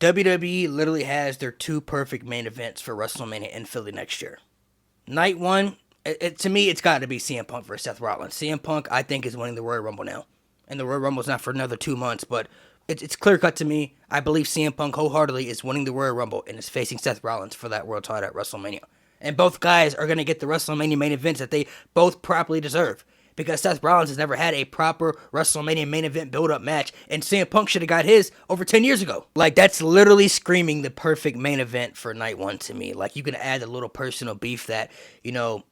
WWE literally has their two perfect main events for WrestleMania in Philly next year. Night one, to me, it's got to be CM Punk versus Seth Rollins. CM Punk, I think, is winning the Royal Rumble now. And the Royal Rumble's not for another 2 months, but it's clear cut to me. I believe CM Punk wholeheartedly is winning the Royal Rumble and is facing Seth Rollins for that world title at WrestleMania. And both guys are going to get the WrestleMania main events that they both properly deserve. Because Seth Rollins has never had a proper WrestleMania main event build-up match, and CM Punk should have got his over 10 years ago. Like, that's literally screaming the perfect main event for night one to me. Like, you can add a little personal beef that,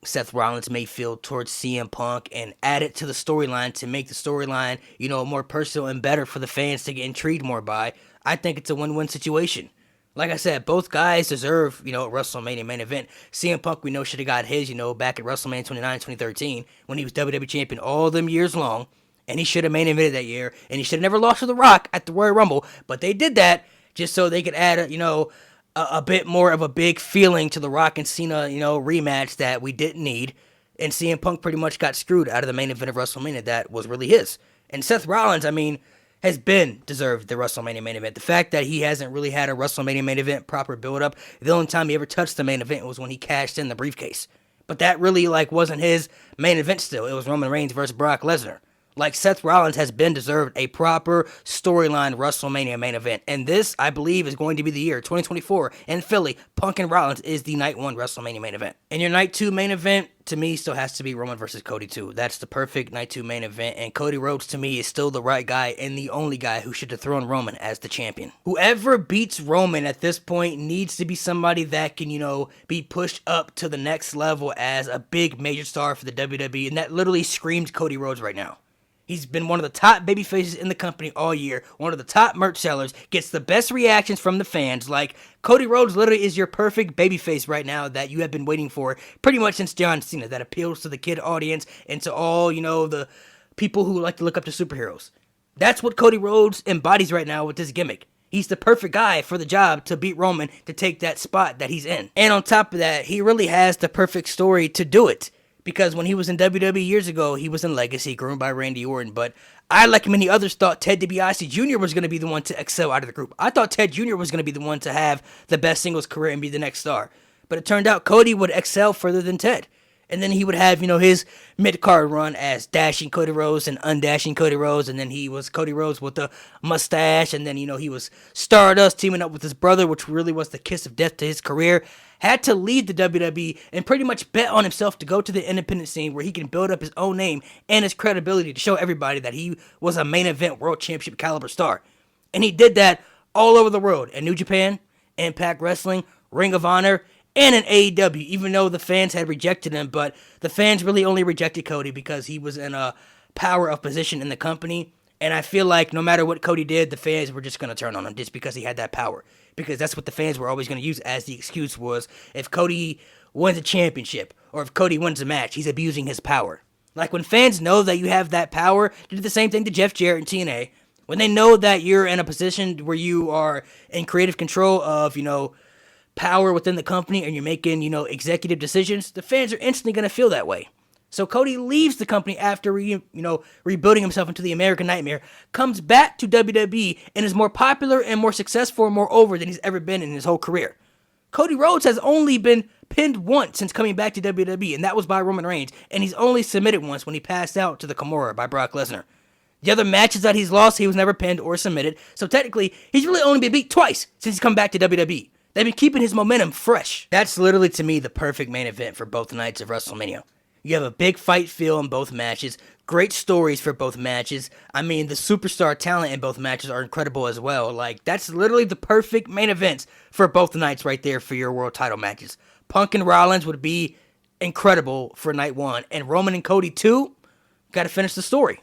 Seth Rollins may feel towards CM Punk and add it to the storyline to make the storyline, more personal and better for the fans to get intrigued more by. I think it's a win-win situation. Like I said, both guys deserve, a WrestleMania main event. CM Punk, we know, should have got his, back at WrestleMania 29, 2013, when he was WWE Champion all them years long, and he should have main evented that year, and he should have never lost to The Rock at the Royal Rumble, but they did that just so they could add, a bit more of a big feeling to The Rock and Cena, rematch that we didn't need, and CM Punk pretty much got screwed out of the main event of WrestleMania that was really his. And Seth Rollins, has been deserved the WrestleMania main event. The fact that he hasn't really had a WrestleMania main event proper build-up, the only time he ever touched the main event was when he cashed in the briefcase. But that really, wasn't his main event still. It was Roman Reigns versus Brock Lesnar. Seth Rollins has been deserved a proper storyline WrestleMania main event. And this, I believe, is going to be the year, 2024, in Philly. Punk and Rollins is the night one WrestleMania main event. And your night two main event, to me, still has to be Roman versus Cody too. That's the perfect night two main event. And Cody Rhodes, to me, is still the right guy and the only guy who should dethrone Roman as the champion. Whoever beats Roman at this point needs to be somebody that can, be pushed up to the next level as a big major star for the WWE. And that literally screams Cody Rhodes right now. He's been one of the top baby faces in the company all year, one of the top merch sellers, gets the best reactions from the fans. Cody Rhodes literally is your perfect babyface right now that you have been waiting for pretty much since John Cena, that appeals to the kid audience and to all, the people who like to look up to superheroes. That's what Cody Rhodes embodies right now with this gimmick. He's the perfect guy for the job to beat Roman to take that spot that he's in. And on top of that, he really has the perfect story to do it. Because when he was in WWE years ago, he was in Legacy, groomed by Randy Orton. But I, like many others, thought Ted DiBiase Jr. was going to be the one to excel out of the group. I thought Ted Jr. was going to be the one to have the best singles career and be the next star. But it turned out Cody would excel further than Ted. And then he would have, his mid-card run as dashing Cody Rhodes and undashing Cody Rhodes. And then he was Cody Rhodes with the mustache. And then, he was Stardust teaming up with his brother, which really was the kiss of death to his career. Had to leave the WWE and pretty much bet on himself to go to the independent scene where he can build up his own name and his credibility to show everybody that he was a main event world championship caliber star. And he did that all over the world. In New Japan, Impact Wrestling, Ring of Honor, and in AEW, even though the fans had rejected him. But the fans really only rejected Cody because he was in a power of position in the company. And I feel like no matter what Cody did, the fans were just going to turn on him just because he had that power. Because that's what the fans were always going to use as the excuse was, if Cody wins a championship or if Cody wins a match, he's abusing his power. When fans know that you have that power, they did the same thing to Jeff Jarrett and TNA. When they know that you're in a position where you are in creative control of, power within the company and you're making, executive decisions, the fans are instantly going to feel that way. So Cody leaves the company after, rebuilding himself into the American Nightmare, comes back to WWE, and is more popular and more successful and more over than he's ever been in his whole career. Cody Rhodes has only been pinned once since coming back to WWE, and that was by Roman Reigns, and he's only submitted once when he passed out to the Kimura by Brock Lesnar. The other matches that he's lost, he was never pinned or submitted, so technically, he's really only been beat twice since he's come back to WWE. They've been keeping his momentum fresh. That's literally, to me, the perfect main event for both nights of WrestleMania. You have a big fight feel in both matches, great stories for both matches. The superstar talent in both matches are incredible as well. That's literally the perfect main events for both nights right there for your world title matches. Punk and Rollins would be incredible for night one, and Roman and Cody too, got to finish the story.